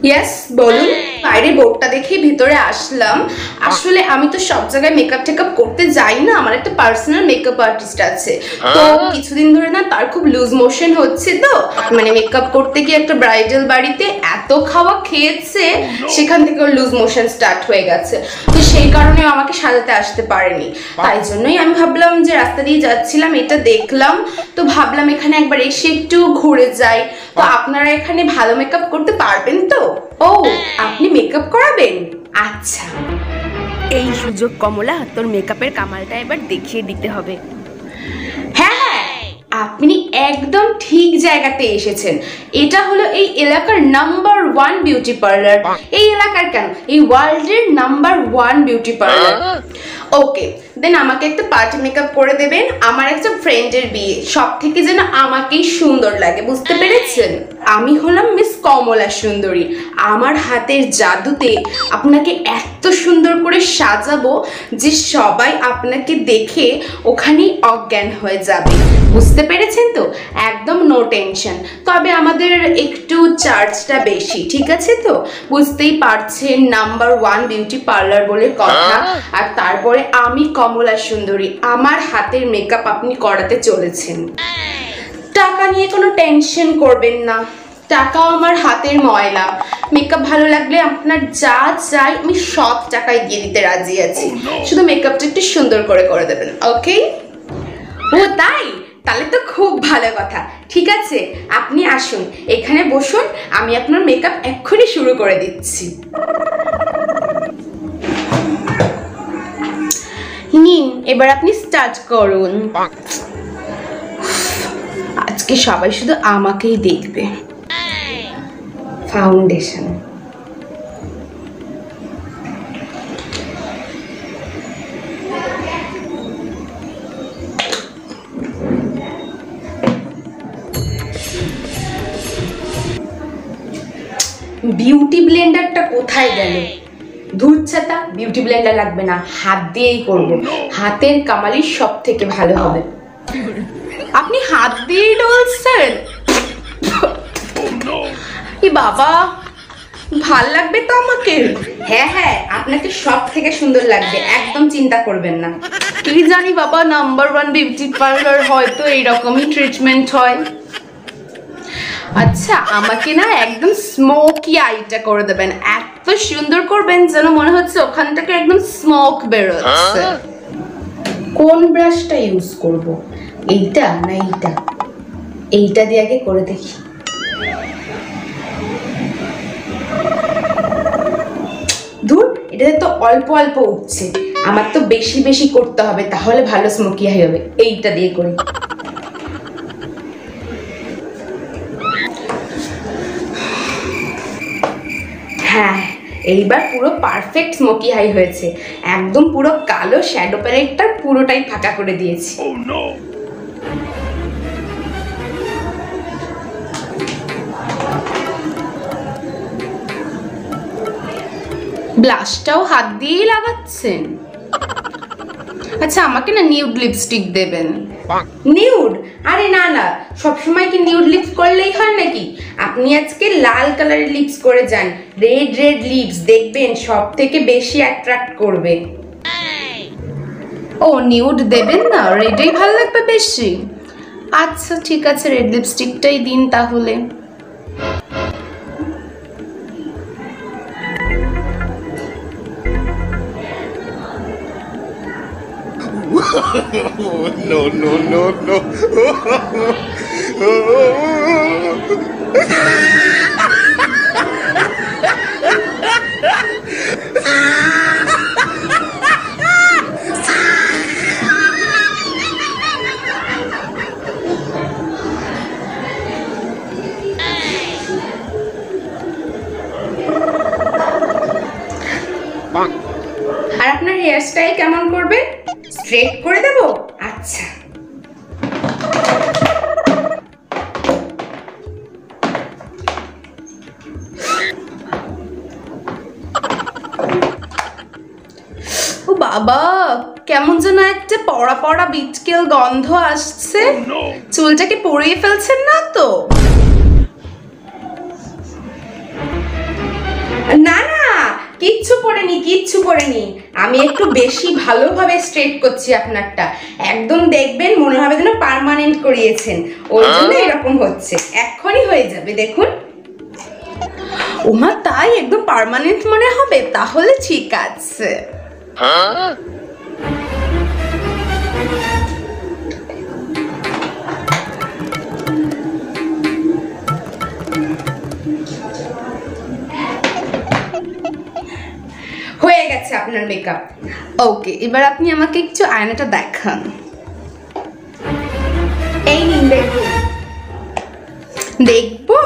Yes বলুন। বাইরে বোর্ডটা দেখে ভিতরে আসলাম। আসলে আমি তো সব জায়গায় মেকআপ টেকআপ করতে যাই না, আমার একটা পার্সোনাল মেকআপ আর্টিস্ট আছে। তো কিছুদিন ধরে না তার খুব লুজ মোশন হচ্ছে, তো মানে মেকআপ করতে গিয়ে একটা ব্রাইডাল বাড়িতে এত খাওয়া খেয়েছে, সেখান থেকে ওর লুজ মোশন স্টার্ট হয়ে গেছে। তো সেই কারণে আমাকে সাজাতে আসতে পারেনি। তাই জন্যই আমি ভাবলাম যে রাস্তা দিয়ে যাচ্ছিলাম, এটা দেখলাম, তো ভাবলাম এখানে একবার এসে একটু ঘুরে যাই। তো আপনারা এখানে ভালো মেকআপ করতে পারবেন তো? ও, আপনি মেকআপ করাবেন? আচ্ছা। এই সুযোগ কমলা, তোর মেকআপের কামালটা এবার দেখিয়ে দিতে হবে। হ্যাঁ, আপনি একদম ঠিক জায়গাতে এসেছেন। এটা হলো এই এলাকার নাম্বার 1 বিউটি পার্লার। এই এলাকার কেন, এই ওয়ার্ল্ডের নাম্বার 1 বিউটি পার্লার। ওকে, দেন আমাকে একটা পার্টি মেকআপ করে দেবেন। আমার একটা ফ্রেন্ডের বিয়ে, সব থেকে যেন আমাকেই সুন্দর লাগে, বুঝতে পেরেছেন? আমি হলাম মিস কমলা সুন্দরী। আমার হাতের জাদুতে আপনাকে এত সুন্দর করে সাজাবো যে সবাই আপনাকে দেখে ওখানেই অজ্ঞান হয়ে যাবে, বুঝতে পেরেছেন তো? একদম নো টেনশন। তবে আমাদের একটু চার্জটা বেশি, ঠিক আছে তো? বুঝতেই পারছেন, নাম্বার 1 বিউটি পার্লার বলে কথা। আর তারপরে আমি কমলা সুন্দরী, আমার হাতের মেকআপ আপনি করাতে চলেছেন। টাকা নিয়ে কোনো টেনশন করবেন না, টাকাও আমার হাতের ময়লা। মেকআপ ভালো লাগলে আপনার যা চাই আমি সব টাকায় দিয়ে দিতে রাজি আছি। শুধু মেকআপটা একটু সুন্দর করে করে দেবেন, ওকে? ও তাই? তাহলে তো খুব ভালো কথা। ঠিক আছে, আপনি আসুন, এখানে বসুন, আমি আপনার মেকআপ এক্ষুনি শুরু করে দিচ্ছি। নিন, এবার আপনি স্টার্ট করুন। আজকে সবাই শুধু আমাকেই দেখবে। ফাউন্ডেশন, বিউটি ব্লেন্ডারটা কোথায় গেল? ধুর ছাতা, বিউটি ব্লেন্ডার লাগবে না, হাত দিয়েই করব। হাতের কামালি সব থেকে ভালো হবে। আপনি হাত দিয়েই ডলছেন? কি বাবা, ভাল লাগবে তো আমাকে? হ্যাঁ হ্যাঁ, আপনাকে সব থেকে সুন্দর লাগবে, একদম চিন্তা করবেন না। কি জানি বাবা, নাম্বার 1 বিউটি পার্লার হয়তো এইরকমই ট্রিটমেন্ট হয়। আচ্ছা, আমাকে না একদম স্মোকি আইটা করে দেবেন, এত সুন্দর করবেন যেন মনে হচ্ছে ওখান থেকে একদম স্মোক বেরোচ্ছে। কোন ব্রাশটা ইউজ করব, এইটা না এইটা? এইটা দিয়ে আগে করে দেখি। ধুর, এটাতে তো অল্প অল্প উঠছে, আমার তো বেশি বেশি করতে হবে, তাহলে ভালো স্মোকি আই হবে। এইটা দিয়ে করি। হ্যাঁ, এইবার পুরো পারফেক্ট স্মোকি হাই হয়েছে, একদম পুরো কালো শ্যাডো প্যালেটটা পুরোটাই ফাঁকা করে দিয়েছি। ব্লাশটাও হাত দিয়েই লাগাচ্ছেন? আচ্ছা, আমাকে না নিউড লিপস্টিক দেবেন। নিউড? আরে না না, সবসময় কি নিউড লিপস করলেই হয় নাকি? আপনি আজকে লাল কালারের লিপস করে যান, রেড রেড লিপস, দেখবেন সব থেকে বেশি অ্যাট্রাক্ট করবে। ও, নিউড দেবেন না, রেডই ভালো লাগবে বেশি? আচ্ছা ঠিক আছে, রেড লিপস্টিকটাই দিন তাহলে। No, no, no, no. আর আপনার হেয়ার স্টাইল কেমন করবে? স্ট্রেট করে দেব? আচ্ছা। ও বাবা, কেমন যেন একটা পড়া পড়া বিটকেল গন্ধ আসছে। চুলটাকে পরিয়ে ফেলছেন না তো? কিচ্ছু করিনি। আমি একটু বেশি ভালোভাবে স্ট্রেট করছি আপনারটা। একদম দেখবেন মনে হবে যেন পার্মানেন্ট করিয়েছেন, ওই জন্য এরকম হচ্ছে। এক্ষুনি হয়ে যাবে, দেখুন। ওমা, তাই একদম পার্মানেন্ট মনে হবে? তাহলে ঠিক আছে। হয়ে গেছে আপনার মেকআপ। ওকে, এবার আপনি আমাকে একটু আয়নাটা দেখান। এই নিন, দেখুন। দেখবো?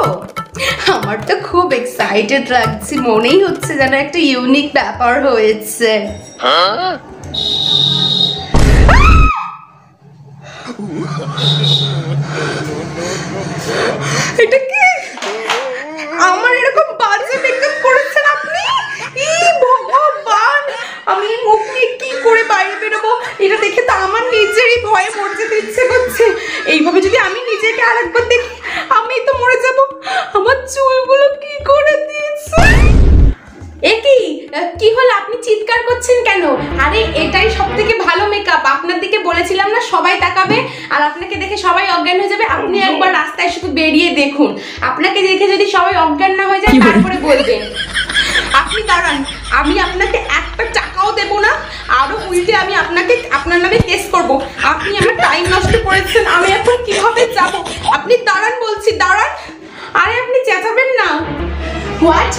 আমার তো খুব এক্সাইটেড লাগছে, মনেই হচ্ছে যেন একটা ইউনিক ব্যাপার হয়েছে। এটা কি? আমার এরকম বাজে মেকআপ করেছেন আপনি? ভগবান, আমি মুখ নিয়ে কি করে বাইরে বেরোবো? এটা দেখে তো আমার নিজেরই ভয়ে মরে যেতে ইচ্ছে করছে। এইভাবে যদি আমি নিজেকে আরেকবার দেখি, আমি তো মরে যাব। আমার চুলগুলো কি করে দিয়েছে? কি হলো, আপনি চিৎকার করছেন কেন? আরে এটাই সবথেকে ভালো মেকআপ। আপনার দিকে বলেছিলাম না সবাই তাকাবে আর আপনাকে দেখে সবাই অজ্ঞান হয়ে যাবে। আপনি একবার রাস্তায় শুধু বেরিয়ে দেখুন, আপনাকে দেখে যদি সবাই অজ্ঞান না হয়ে যায় তারপরে বলবেন। আপনি দাঁড়ান, আমি আপনাকে একটা টাকাও দেব না, আরো উল্টে আমি আপনাকে আপনার নামে কেস করব। আপনি আমার টাইম নষ্ট করেছেন, আমি এখন কিভাবে যাব? আপনি দাঁড়ান বলছি, দাঁড়ান। আরে আপনি চেঁচাবেন না। হোয়াট?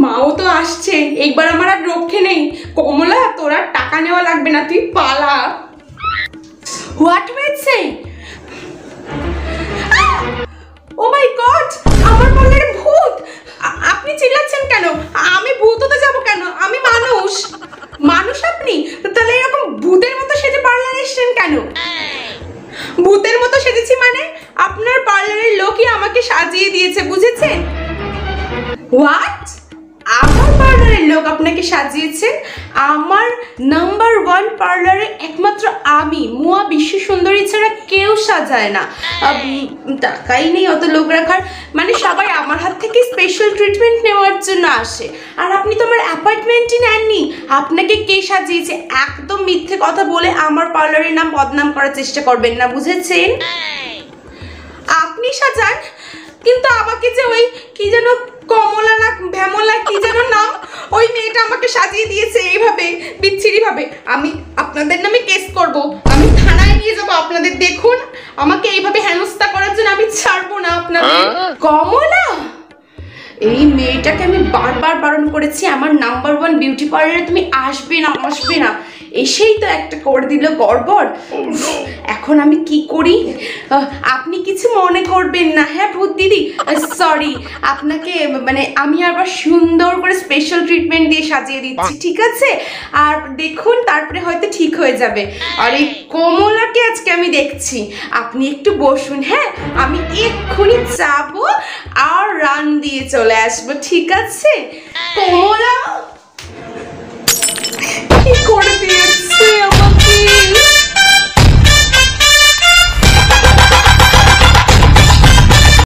মাও তো আসছে, একবার আমার আর রক্ষে নেই। কমলা, তোর আর টাকা নেওয়া লাগবে না, তুই পালা। হোয়াট হয়েছে? ও মাই গড, আমার পার্লারে ভূত! আপনি চিল্লাচ্ছেন কেন? আমি ভূত হতে যাবো কেন? আমি মানুষ। আপনি? তাহলে এরকম ভূতের মতো সেজে পার্লারে এসেছেন কেন? ভূতের মতো সেজেছি মানে আপনার পার্লারের লোকই আমাকে সাজিয়ে দিয়েছে, বুঝেছেন? হোয়াট? আমার পার্লারের লোক আপনাকে সাজিয়েছে? আমার নাম্বার 1 পার্লারে একমাত্র আমি, মুয়া বিশ্ব সুন্দরী ছাড়া কেউ সাজায় না। টাকাই নেই অত লোক রাখার, মানে সবাই আমার হাত থেকে স্পেশাল ট্রিটমেন্ট নেওয়ার জন্য আসে। আর আপনি তো আমার অ্যাপয়েন্টমেন্টই নেননি। আপনাকে কে সাজিয়েছে? একদম মিথ্যে কথা বলে আমার পার্লারের নাম বদনাম করার চেষ্টা করবেন না, বুঝেছেন? আপনি সাজান, কিন্তু আমাকে যে ওই কি যেন কমলা না ভ্যামলা কি যেন নাম, ওই মেয়েটা আমাকে সাজিয়ে দিয়েছে এইভাবে বিচ্ছিরি ভাবে। আমি আপনাদের নামে কেস করব, আমি থানায় নিয়ে যাব আপনাদের। দেখুন, আমাকে এইভাবে হেনস্থা করার জন্য আমি ছাড়বো না আপনাদের। কমলা, এই মেয়েটাকে আমি বারবার বারণ করেছি আমার নাম্বার 1 বিউটি পার্লারে তুমি আসবে না। এসেই তো একটা করে দিল গড়বড়। এখন আমি কি করি? আপনি কিছু মনে করবেন না, হ্যাঁ ভূত দিদি? সরি, আপনাকে মানে আমি আবার সুন্দর করে স্পেশাল ট্রিটমেন্ট দিয়ে সাজিয়ে দিচ্ছি, ঠিক আছে? আর দেখুন, তারপরে হয়তো ঠিক হয়ে যাবে। আর এই কমলাকে আজকে আমি দেখছি। আপনি একটু বসুন, হ্যাঁ? আমি এক্ষুনি যাবো আর রান দিয়ে চলে আসবো, ঠিক আছে? কমলা কি করে দিয়েছে?